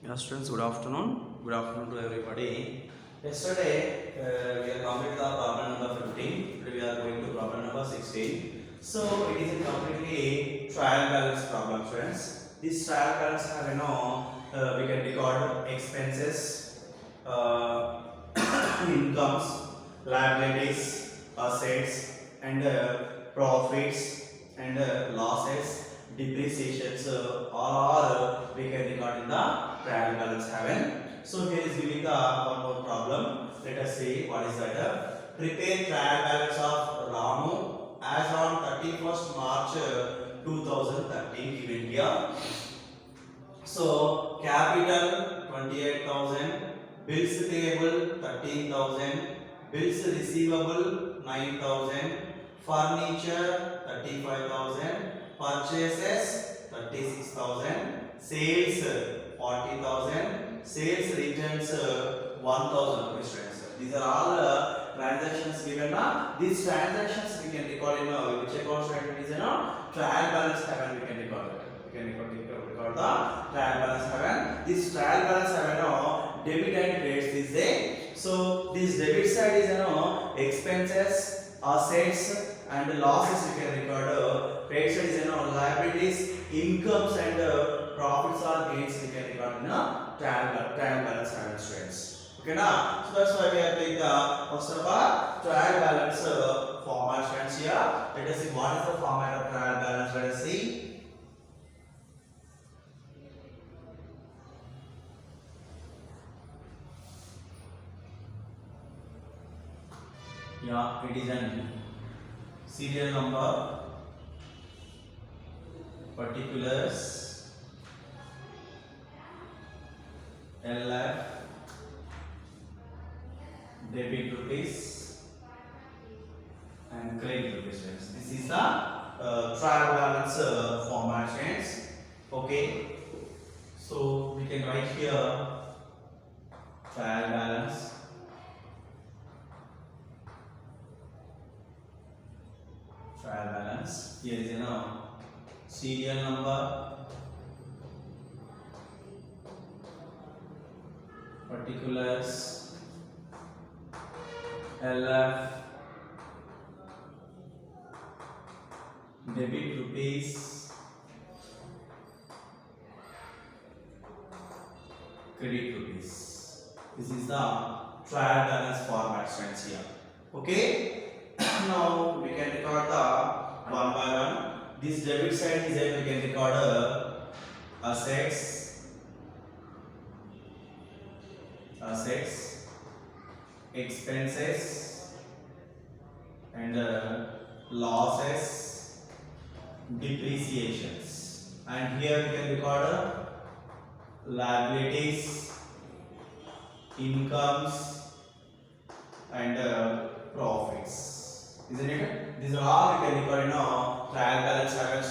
Yeah, students, good afternoon. Good afternoon to everybody. Yesterday, we have completed the problem number 15. Today, we are going to problem number 16. So, it is a completely trial balance problem, friends. This trial balance have, we can record expenses, uh, incomes, liabilities, assets, and profits, and losses, depreciations, all we can record in the trial balance heaven. So here is giving the one more problem. Let us see what is that. Prepare trial balance of Ramu as on 31st March 2013 given here. So capital 28,000, bills payable 13,000, bills receivable 9,000, furniture 35,000, purchases 36,000, sales 40,000, sales returns 1,000 rupees. These are all transactions given. These transactions we can record in which account statement is trial balance heaven we can record it. We can record the trial balance heaven. This trial balance heaven debit and credits is there. So this debit side is expenses, assets and losses we can record. Credit side is liabilities, incomes and profits or gains we can record in trial balance heaven, students. Okay now, so that's why we are taking the first of all trial balance format, friends. Here let us see what is the format of trial balance. Let us see. Yeah, it is an serial number, particulars, LF, debit rupees and credit rupees. This is the trial balance format, friends. Okay, so we can write here trial balance. Trial balance. Here is serial number, particulars, LF, debit rupees, credit rupees. This is the trial balance format, friends, here. Okay. Now we can record the one by one. This debit side is there. We can record assets, expenses, and losses, depreciations. And here we can record liabilities, incomes, and profits. Isn't it? These are all we can record in trial balance heaven.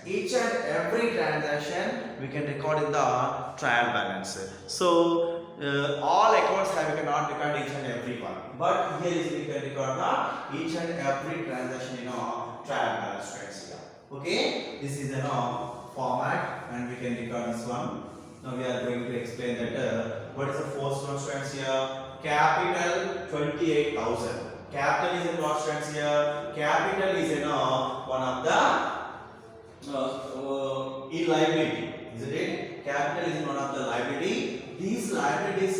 Each and every transaction we can record in the trial balance. So all accounts have we cannot record each and every one, but here is we can record the each and every transaction in trial balance, friends. Here. Okay, this is the format, and we can record this one. Now we are going to explain that what is the first one, friends. Here capital 28,000. Capital is in what, friends? Here capital is one of the liability, isn't it? Capital is one of the liability. These liabilities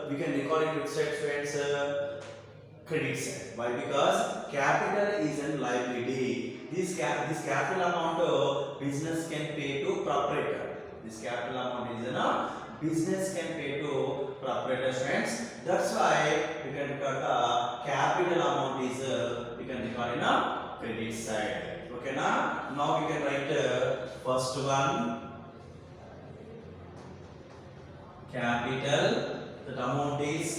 we can record it with side, friends, credit side. Why? Because capital is a liability. This capital amount business can pay to proprietor. This capital amount is business can pay to proprietor, friends. That's why we can record the capital amount is we can record in a credit side. Okay, now we can write first one capital. That amount is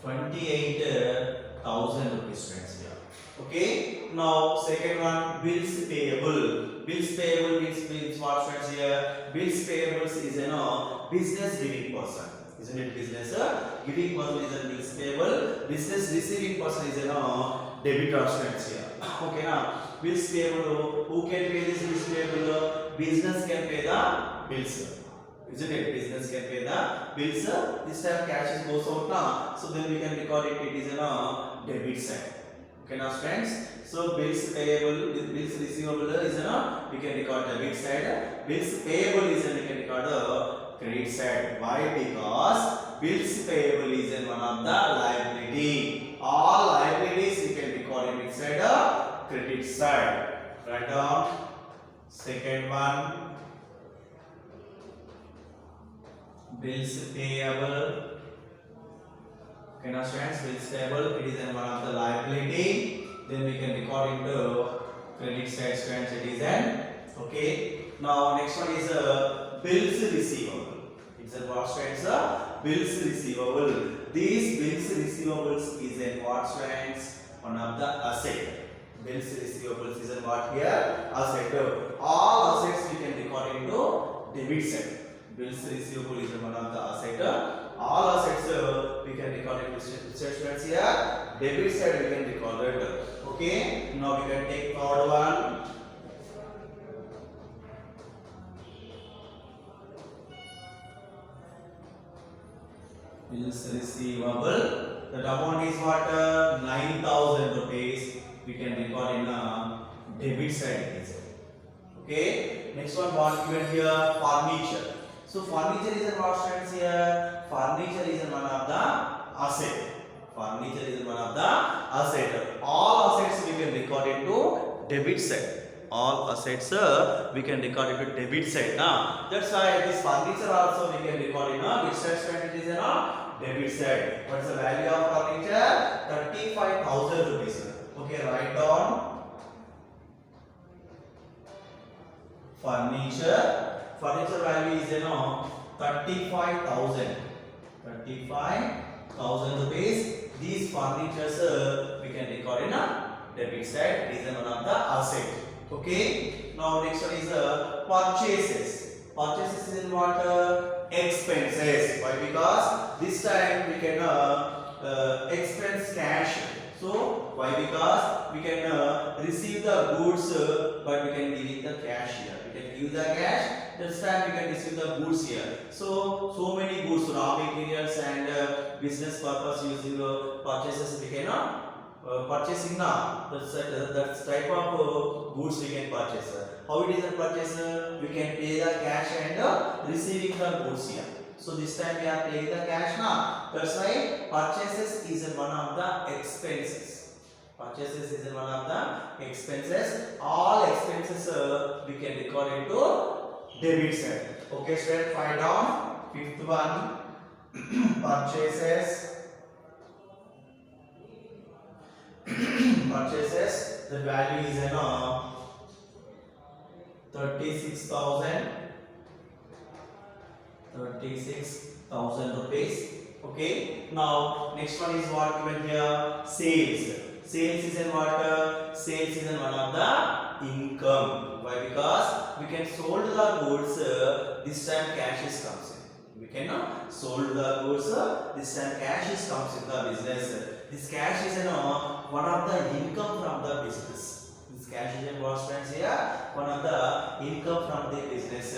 28,000 rupees, friends. Here. Okay. Now second one bills payable. Bills payable means what, friends? Here bills payables is business giving person. Isn't it? Business giving person is a bills payable. Business receiving person is debitor, friends. Here. Okay, now bills payable. Who can pay this bills payable? Business can pay the bills. Isn't it? Business can pay the bills. This time cash is goes out now, so then we can record it. It is a debit side. Okay, now friends. So bills payable, bills receivable is we can record debit side. Bills payable is we can record the credit side. Why? Because bills payable is one of the liability. All liabilities we can record it inside the credit side. Write down. Second one. Bills payable. Okay, now friends, bills payable, it is one of the liability. Then we can record into credit side, friends. It is an okay. Now next one is bills receivable. It's a what, friends? Bills receivable. These bills receivables is a what, friends? One of the asset. Bills receivables is a what here? Asset. All assets we can record into debit side. Bills receivable is one of the asset. All assets we can record it. Statements here. Debit side we can record it. Okay. Now we can take third one. Bills receivable. The amount is what? 9,000 rupees. We can record in a debit side. Okay. Next one, what given here? Furniture. So furniture is a what, friends here? Furniture is one of the asset. Furniture is one of the asset. All assets we can record into debit side. All assets we can record into debit side. Now that's why this furniture also we can record in a which side? It is in a debit side. What's the value of furniture? 35,000 rupees. Okay, write down. Furniture. Furniture value is 35,000. 35,000 rupees. These furnitures we can record in a debit side. It is one of the asset. Okay. Now next one is purchases. Purchases is in what? Expenses. Why? Because this time we can expense cash. So why? Because we can receive the goods, but we can give the cash here. We can give the cash. This time we can receive the goods here. So many goods, raw materials and business purpose using purchases we can purchasing now. That's type of goods we can purchase. How it is a purchase? We can pay the cash and receiving the goods here. So this time we are paying the cash now. That's why purchases is one of the expenses. Purchases is one of the expenses. All expenses we can record into debit side. Okay, straight find down. Fifth one. Purchases. Purchases. The value is 36,000 rupees. Okay. Now next one is what given here? Sales. Sales is in what? Sales is in one of the income. Why? Because we can sold the goods. This time cash is comes in. We can sold the goods. This time cash is comes in the business. This cash is one of the income from the business. This cash is in what, friends here? One of the income from the business.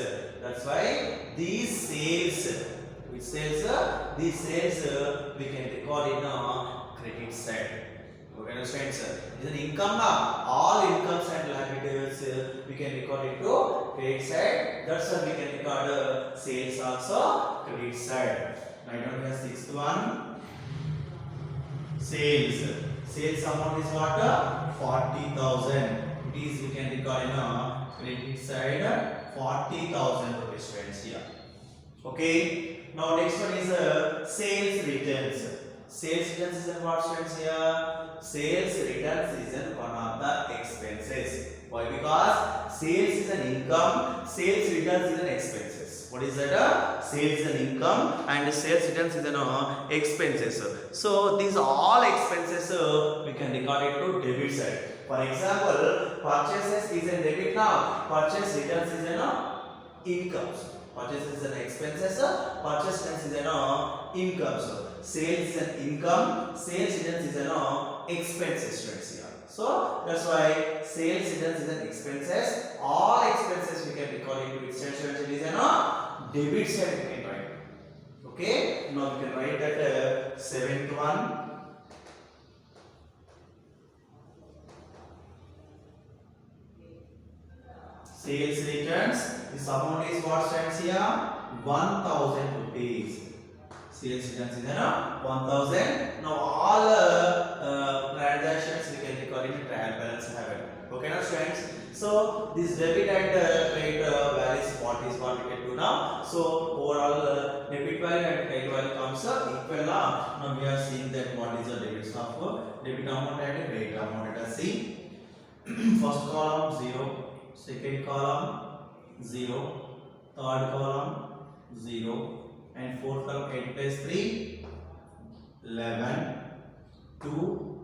That's why these sales, which sales? These sales we can record in credit side. Okay, understand, sir? Is an income now. All incomes and liabilities we can record into credit side. That's why we can record sales also credit side. Write down here sixth one. Sales. Sales amount is what? 40,000. It is we can record in credit side 40,000 rupees, friends here. Okay. Now next one is sales returns. Sales returns is what, friends here? Sales returns is one of the expenses. Why? Because sales is an income, sales returns is an expenses. What is that? Sales is an income and sales returns is an expenses. So these all expenses we can record it to debit side. For example, purchases is a debit now. Purchase returns is an income. Purchase is an expenses. Purchase returns is an income. Sales is an income. Sales returns is an expenses, friends here. So that's why sales returns is an expenses. all expenses we can record into which side? It is a debit side we can write. Okay, now we can write that seventh one. Sales returns. This amount is what stands here? 1,000 rupees. Sales returns is 1,000. Now all transactions we can record in trial balance happen. Okay, now friends. So this debit and credit values what we can do now. So overall debit value and credit value comes equal now. Now we are seeing that what is the debit of debit amount and credit amount. Let us see. First column 0. Second column 0, third column 0, and fourth column 8 plus 3 11, 2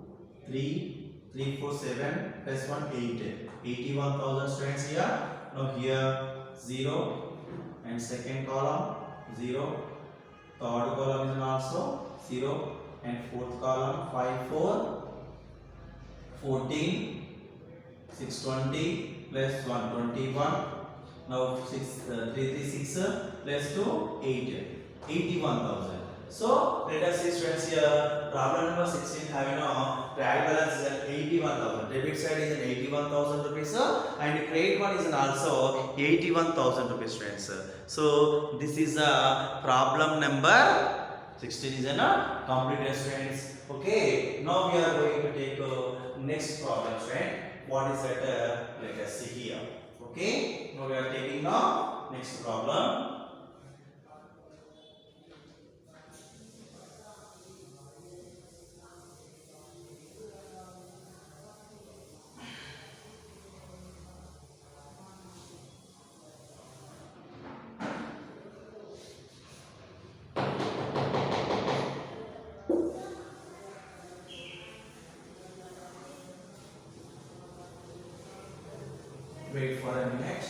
3 3 4 7 plus 1 8, 81,000 students here. Now here 0 and second column 0, third column is also 0, and fourth column 5 4 14 620 plus 121. Now 336 plus 2 8, 81,000. So let us see students here. Problem number 16 having a trial balance is at 81,000. Debit side is an 81,000 rupees and credit one is an also 81,000 rupees students. So this is a problem number 16 is a completed students. Okay. Now we are going to take next problem student. What is that? Let us see here. Okay. Now we are taking now next problem. Wait for a minute.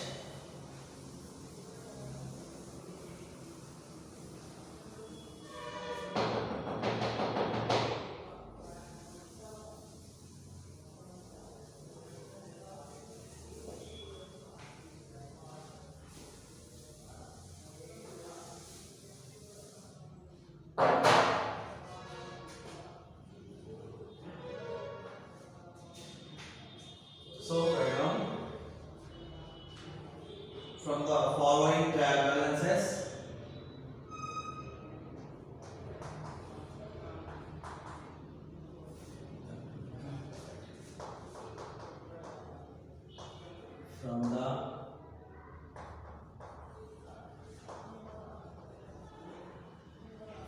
So from the following trial balances, from the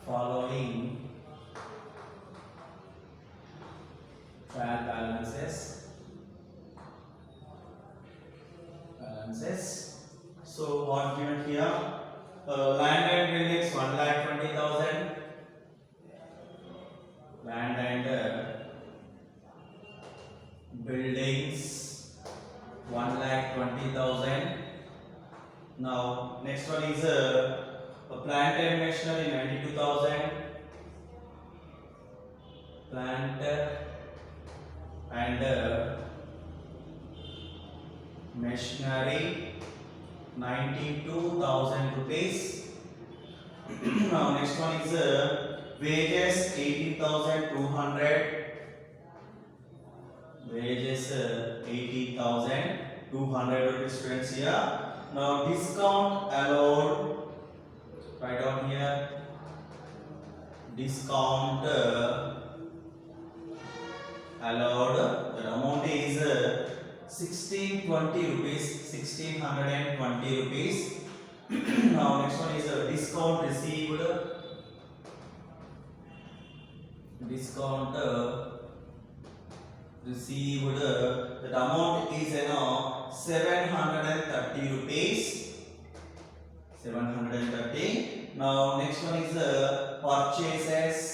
following trial balances. So what given here? Land and buildings 1,20,000. Land and buildings 1,20,000. Now next one is a plant and machinery 92,000. Plant and machinery 92,000 rupees. Now next one is wages 18,200. Wages 18,200 rupees students here. Now discount allowed, write down here. Discount allowed. The amount is 1620 rupees, 1620 rupees. Now next one is discount received. Discount received. The amount is 730 rupees. 730. Now next one is purchases.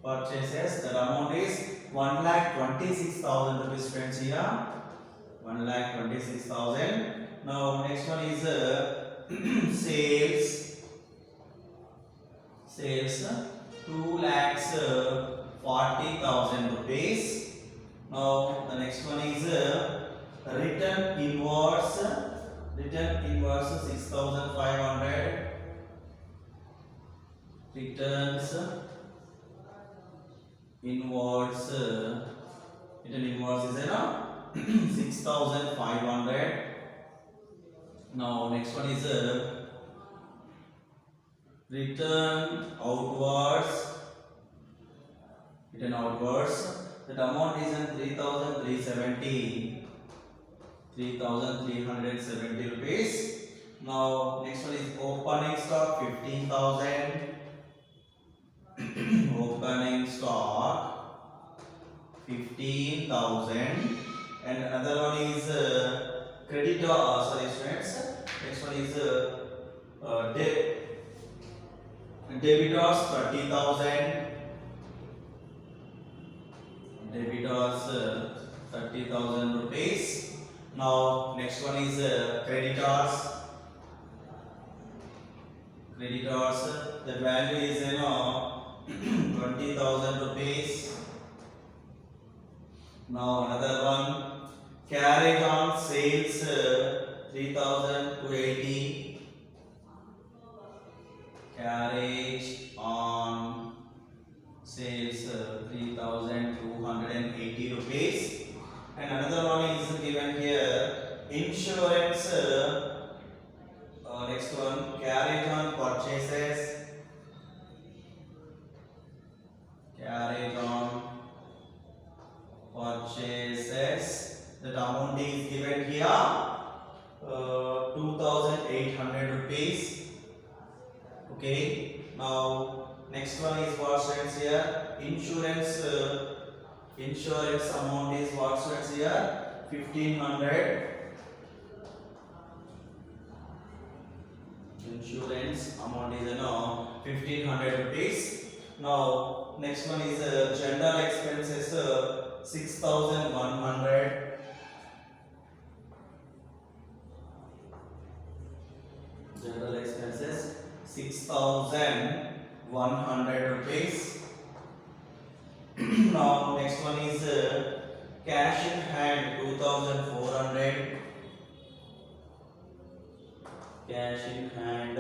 Purchases. The amount is 1,26,000 rupees friends here. 1,26,000. Now next one is sales. Sales 2,40,000 rupees. Now the next one is return inwards. Return inwards 6,500. Returns inwards. Return inwards is 6,500. Now next one is return outwards. Return outwards. That amount is 3,370. 3,370 rupees. Now next one is opening stock 15,000. Opening stock 15,000. And another one is creditor. Sorry, students. Next one is debitors 30,000. Debitors 30,000 rupees. Now next one is creditors. Creditors, the value is 20,000 rupees. Now another one, carriage on sales 3,280. Carriage on sales 3,280 rupees. And another one is given here, insurance. Next one, carriage on purchases. Carriage on purchases. That amount is given here 2,800 rupees. Okay. Now next one is what stands here? Insurance. Insurance amount is what stands here? 1,500. Insurance amount is 1,500 rupees. Now next one is general expenses 6,100. General expenses 6,100 rupees. Now next one is cash in hand 2,400. Cash in hand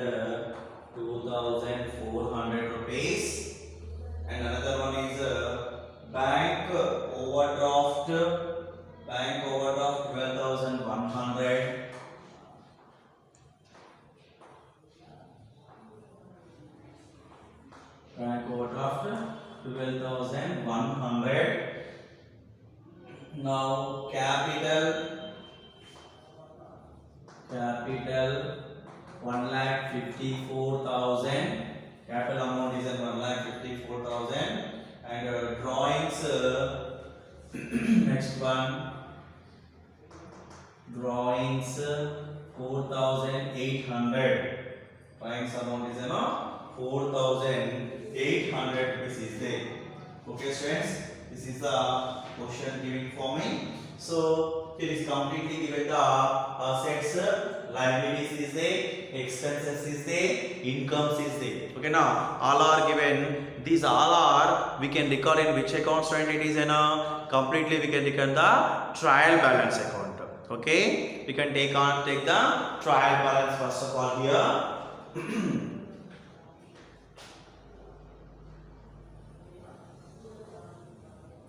2,400 rupees. And another one is bank overdraft. Bank overdraft 12,100. Bank overdraft 12,100. Now capital 1,54,000. Capital amount is 1,54,000. And drawings next one, drawings 4,800. Drawings amount is 4,800 rupees is there. Okay students, this is the question given for me. So it is completely given the assets, liabilities is there, expenses is there, incomes is there. Okay, now all are given. These all are, we can record in which account student it is completely we can record the trial balance account. Okay, we can take the trial balance first of all here.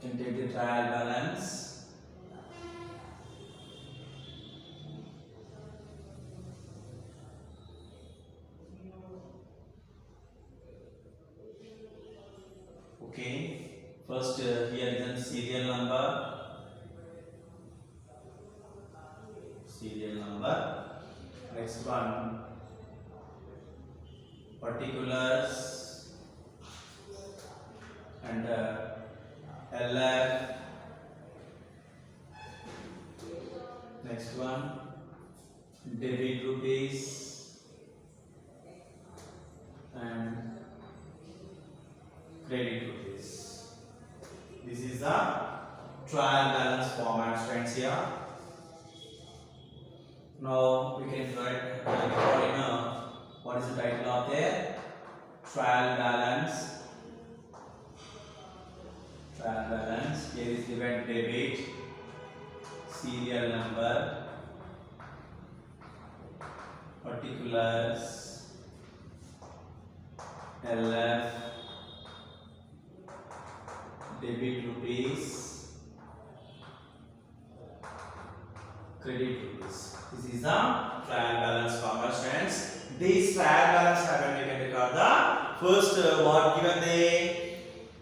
Can take the trial balance. Okay, first here is a serial number. Serial number. Next one, particulars and LF. Next one, debit rupees and credit rupees. This is the trial balance format friends here. Now we can write what is the title of there? Trial balance. trial balance. Here is given debit, serial number, particulars, LF, debit rupees, credit rupees. This is the trial balance formula, friends. This trial balance happen we can record the first what given the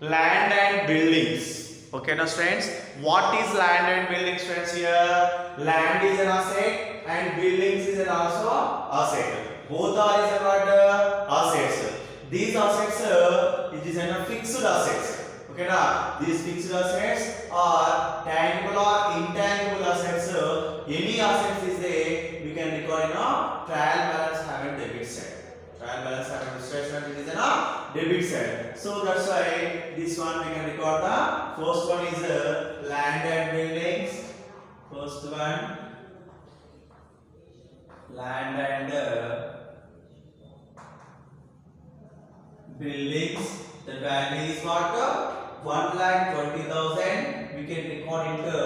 land and buildings. Okay, now friends, what is land and buildings, friends? Here land is an asset and buildings is an also asset. Both are is what assets. These assets it is a fixed assets. Okay, now these fixed assets are tangible or intangible assets. Any assets is there, we can record in a trial balance having debit side. Trial balance having statement is in a debit side. So that's why this one we can record the first one is land and buildings. First one land and buildings. The value is what? 1,20,000. We can record into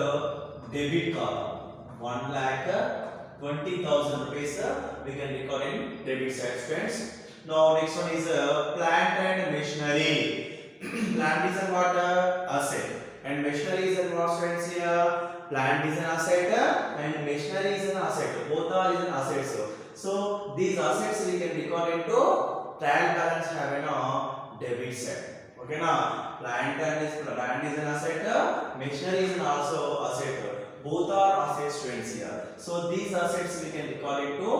debit column. 1,20,000 rupees. We can record in debit side, friends. Now next one is plant and machinery. Plant is a what? Asset. And machinery is a what, friends? Here plant is an asset and machinery is an asset. Both are is an asset. So these assets we can record into trial balance having a debit side. Okay, now land is an asset, machinery is also asset. Both are assets, friends, here. So these assets we can record into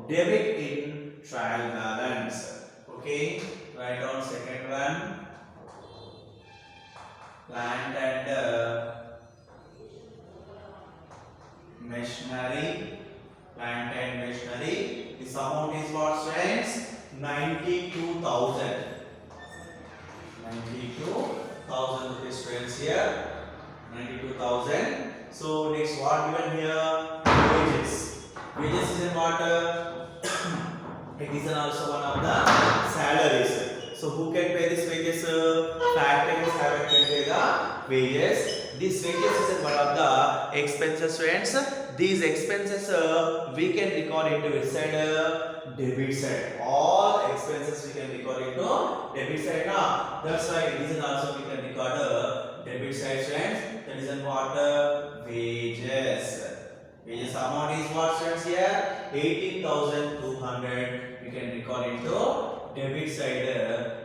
debit in trial balance. Okay, write down second one. Land and machinery. Land and machinery. This amount is what, friends? 92,000. 92,000 rupees, friends, here. 92,000. So next what given here? Wages. Wages is in what? It is also one of the salaries. So who can pay this wages? Factories have can pay the wages. This wages is one of the expenses, friends. These expenses we can record into which side? Debit side. All expenses we can record into debit side now. That's why reason also we can record debit side, friends. That is what? Wages. Wages amount is what, friends, here? 18,200. We can record into debit side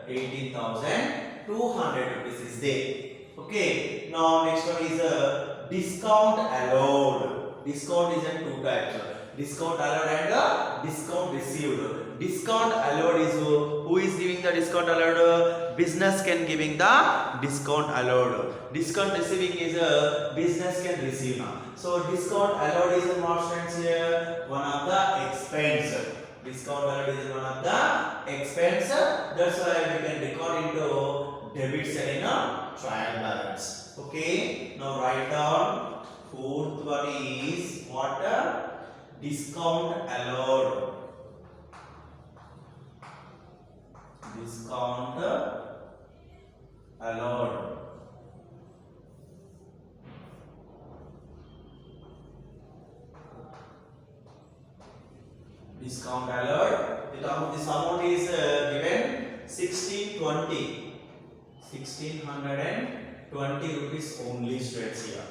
18,200 rupees is there. Okay. Now next one is discount allowed. Discount is in two types. Discount allowed and discount received. Discount allowed is who is giving the discount allowed? Business can giving the discount allowed. Discount receiving is business can receive now. So discount allowed is what, friends, here? One of the expense. Discount allowed is one of the expense. That's why we can record into debit side in a trial balance. Okay. Now write down. Fourth one is what? Discount allowed. Discount allowed. Discount allowed. This amount is given 1620. 1620 rupees only, straight here.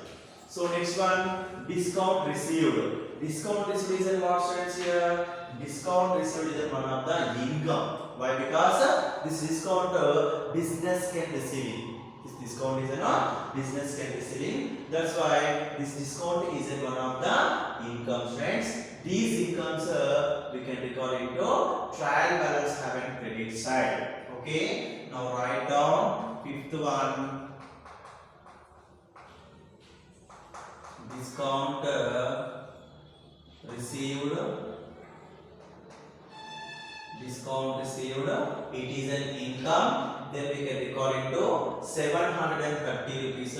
So next one, discount received. Discount received is what, friends, here? Discount received is one of the income. Why? Because this discount business can receive. This discount is a business can receive. That's why this discount is one of the income, friends. These incomes we can record into trial balance having credit side. Okay. Now write down fifth one. Discount received. Discount received. It is an income. Then we can record into 730 rupees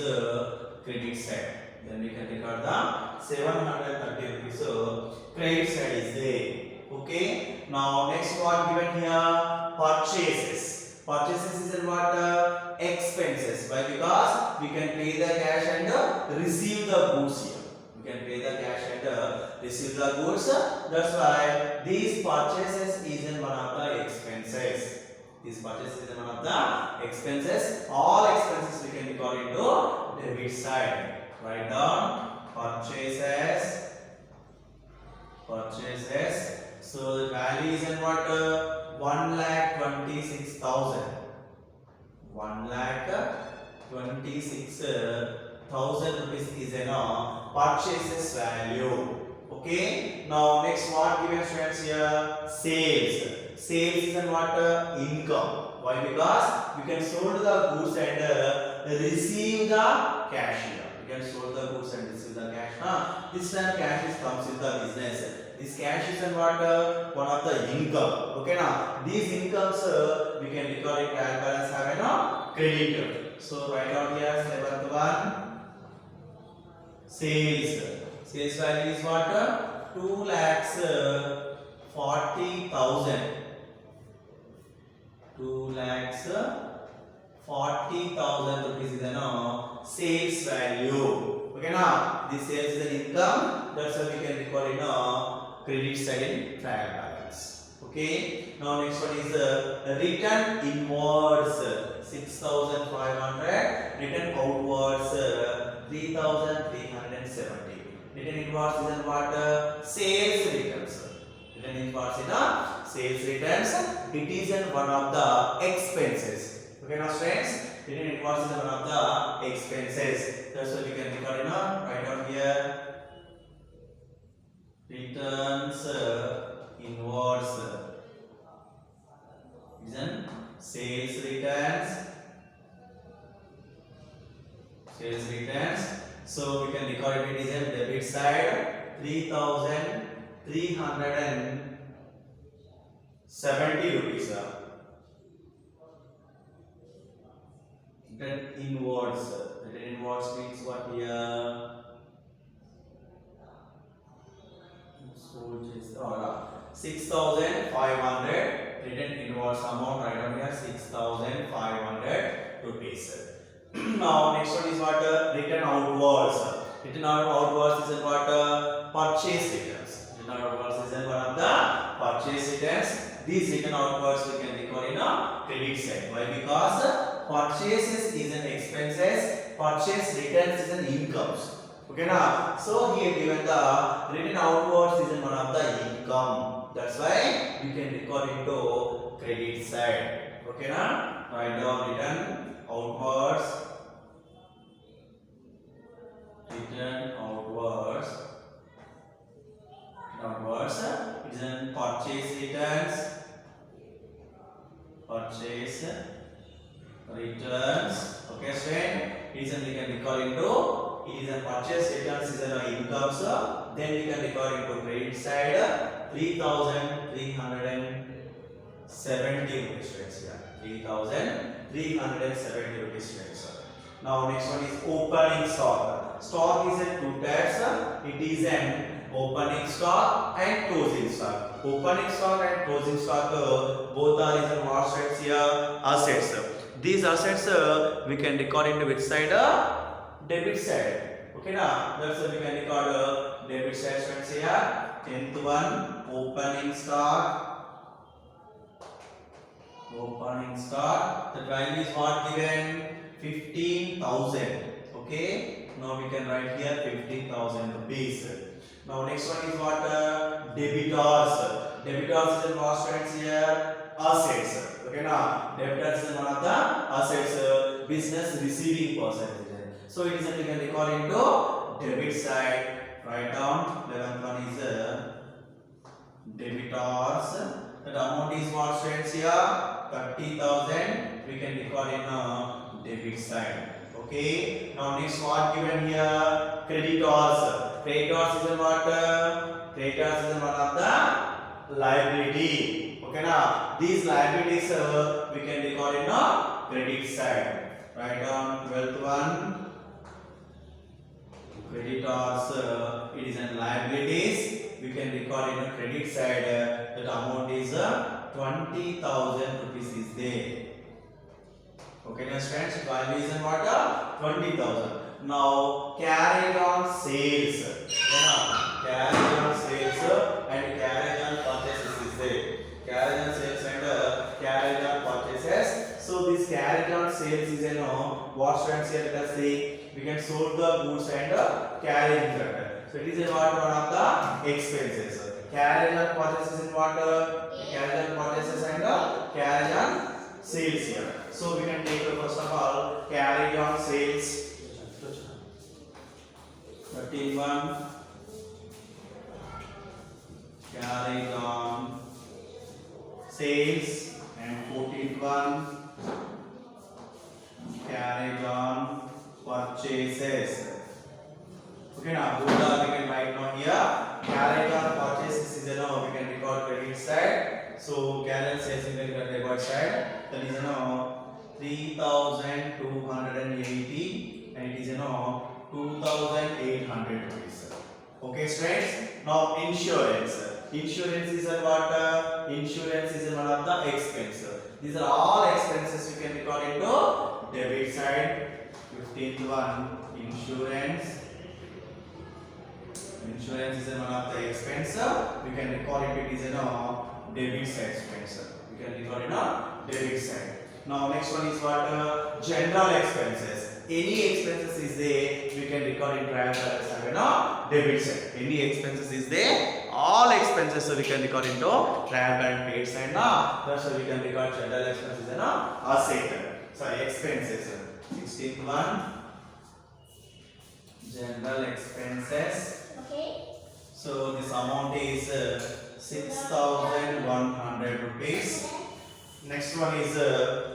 credit side. Then we can record the 730 rupees credit side is there. Okay. Now next one given here, purchases. Purchases is in what? Expenses. Why? Because we can pay the cash and receive the goods here. We can pay the cash and receive the goods. That's why these purchases is in one of the expenses. These purchases is in one of the expenses. All expenses we can record into debit side. Write down purchases. Purchases. So the value is in what? 1,26,000. 1,26,000 rupees is in purchases value. Okay. Now next what given students here? Sales. Sales is in what? Income. Why? Because we can sold the goods and receive the cash here. We can sold the goods and receive the cash. This time cash is comes with the business. This cash is in what? One of the income. Okay now. These incomes we can record it as balance have a credit. So write out here 7th sales. Sales value is what? 2,40,000. 2,40,000 rupees is the sales value. Okay now, this sales is an income. That's why we can record in credit side in trial balance. Okay. Now next one is return inwards 6,500. Return outwards 3,370. Return inwards is in what? Sales returns. Return inwards is sales returns. It is in one of the expenses. Okay now friends, return inwards is one of the expenses. That's why we can record in write down here returns inwards is in sales returns. Sales returns. So we can record it is in debit side 3,370 rupees. Then inwards. Then inwards means what here? So 6,500. Written inwards amount right down here 6,500 rupees. Now next one is what? Return outwards. Return outwards is what? Purchase returns. Return outwards is one of the purchase returns. These return outwards we can record in a credit side. Why? Because purchases is an expenses. Purchase returns is an incomes. Okay now. So here given the return outwards is one of the income. That's why we can record into credit side. Okay now. Write down return outwards. Return outwards. Outwards is in purchase returns. Purchase returns. Okay, friend. It is we can record into. It is a purchase returns is an income. Then we can record into credit side 3,370 rupees. 3,370 rupees. Now next one is opening stock. Stock is in two types. It is an opening stock and closing stock. Opening stock and closing stock both are is in what sides here? Assets. These assets we can record into which side? Debit side. Okay now. That's we can record debit side friends here. 10th one opening stock. Opening stock. The value is what given? 15,000. Okay. Now we can write here 15,000 rupees. Now next one is what? Debitors. Debitors is in what friends here? Assets. Okay now. Debitors is one of the assets. Business receiving percentage. So it is we can record into debit side. Write down 11th one is debitors. That amount is what friends here? 30,000. We can record in debit side. Okay. Now next what given here? Creditors. Creditors is what? Creditors is one of the liability. Okay now. These liabilities we can record in credit side. Write down 12th one. Creditors it is an liabilities. We can record in a credit side. That amount is 20,000 rupees is there. Okay, now friends, value is in what? 20,000. Now carriage on sales. Carriage on sales and carriage on purchases is there. Carriage on sales and carriage on purchases. So this carriage on sales is what friends here? Let us see. We can sold the goods and carriage factor. So it is in what? One of the expenses. Carriage on purchases in what? Carriage on purchases and carriage on sales here. So we can take first of all carriage on sales. 31 carriage on sales and 14 carriage on purchases. Okay, now both are we can write now here. Carriage on purchases is we can record credit side. So carriage on sales we can record debit side. That is 3,280 and it is 2,800 rupees. Okay, friends. Now insurance. Insurance is what? Insurance is one of the expense. These are all expenses you can record into debit side. 15th one, insurance. Insurance is one of the expense. We can record it is debit side expense. We can record it debit side. Now next one is what? General expenses. Any expenses is there, we can record in trial balance as debit side. Any expenses is there, all expenses we can record into trial balance paid side. That's why we can record general expenses as asset. Sorry, expenses. 16th one, general expenses. Okay. So this amount is 6,100 rupees. Next one is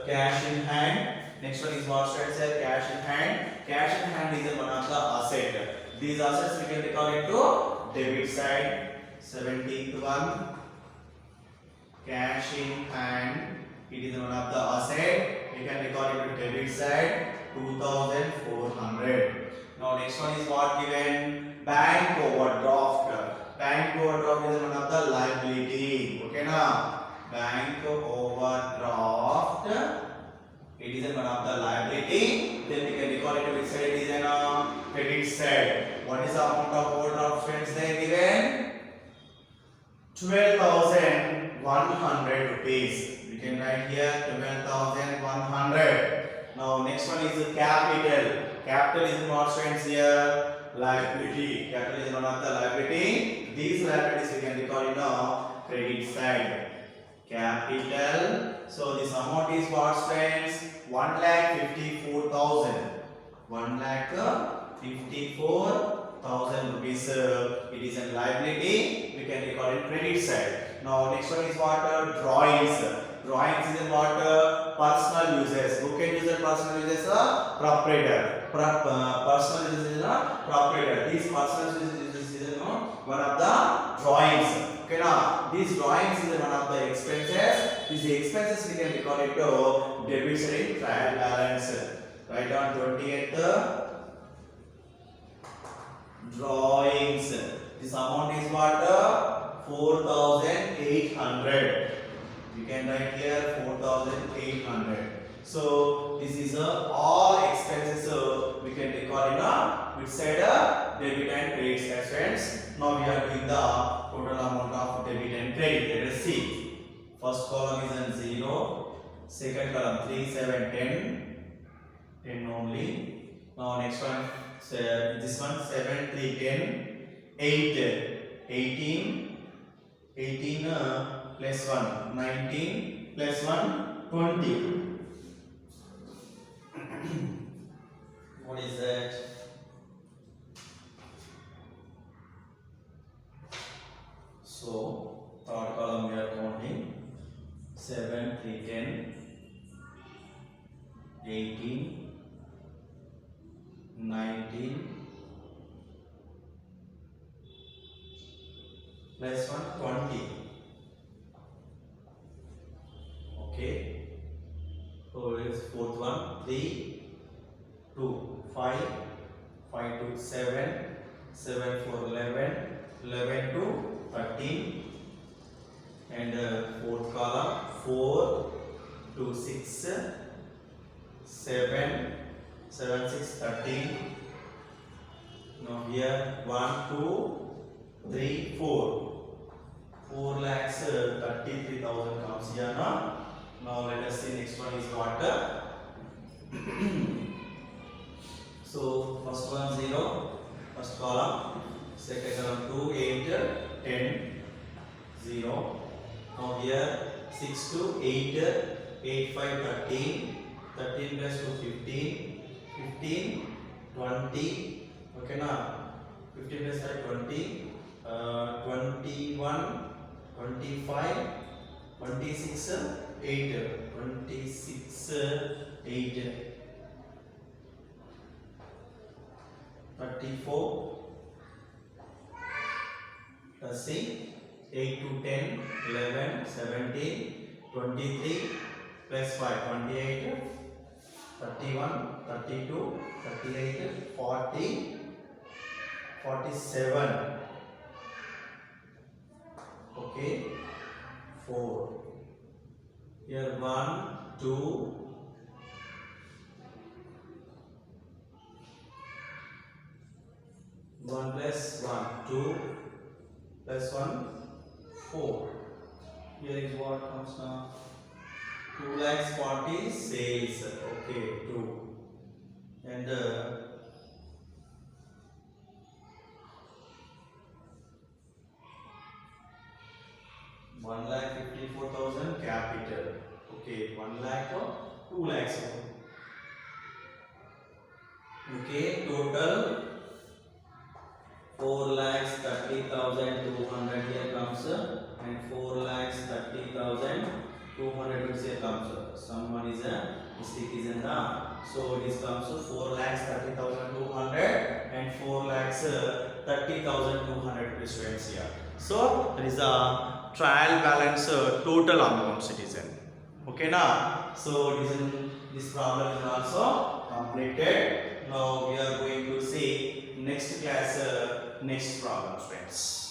cash in hand. Next one is what friends here? Cash in hand. Cash in hand is one of the asset. These assets we can record into debit side. 17th one, cash in hand. It is one of the asset. We can record it to debit side. 2,400. Now next one is what given? Bank overdraft. Bank overdraft is one of the liability. Okay now. Bank overdraft. It is one of the liability. Then we can record it to which side? It is a credit side. What is the amount of overdraft friends they given? 12,100 rupees. We can write here 12,100. Now next one is capital. Capital is what friends here? Liability. Capital is one of the liability. These liabilities we can record in credit side. Capital. So this amount is what friends? 1,54,000. 1,54,000 rupees. It is a liability. We can record in credit side. Now next one is what? Drawings. Drawings is in what? Personal uses. Who can use the personal uses? Proprietor. Personal uses is proprietor. These personal uses is one of the drawings. Okay, now these drawings is one of the expenses. These expenses we can record it to debit side in trial balance. Write down 28th drawings. This amount is what? 4,800. We can write here 4,800. So this is all expenses we can record in which side? Debit and credit side, friends. Now we are doing the total amount of debit and credit. Let us see. First column is in 0. Second column 3, 7, 10 only. Now next one, this one 7, 3, 10, 8, 18 plus 1, 19 plus 1, 20. What is that? So third column we are counting 7, 3, 10, 18, 19 plus 1, 20. Okay. So it's fourth one 3, 2, 5, 5 to 7, 7 for 11, 11 to 13, and fourth column 4 to 6, 7, 7, 6, 13. Now here 1, 2, 3, 4. 4 lakhs 33,000 comes here now. Now let us see next one is what? So first one 0, first column, second column 2, 8, 10, 0. Now here 6 to 8, 8, 5, 13, 13 plus 2, 15, 15, 20, okay now, 15 plus 5, 20, 21, 25, 26, 8, 26, 8, 34, let's see, 8 to 10, 11, 17, 23, plus 5, 28, 31, 32, 38, 40, 47, okay, 4, here 1, 2, 1 plus 1, 2 plus 1, 4. Here is what comes now. 2 lakhs 40 sales. Okay, 2. And 1 lakh 54,000 capital. Okay, 1 lakh or 2 lakhs. Okay, total 4 lakhs 30,200 here comes, and 4 lakhs 30,200 here comes. Someone is a mistake is in the, so this comes to 4 lakhs 30,200 and 4 lakhs 30,200 students here. So there is a trial balance total amount citizen. Okay now, so this problem is also completed. Now we are going to see next class next problem friends.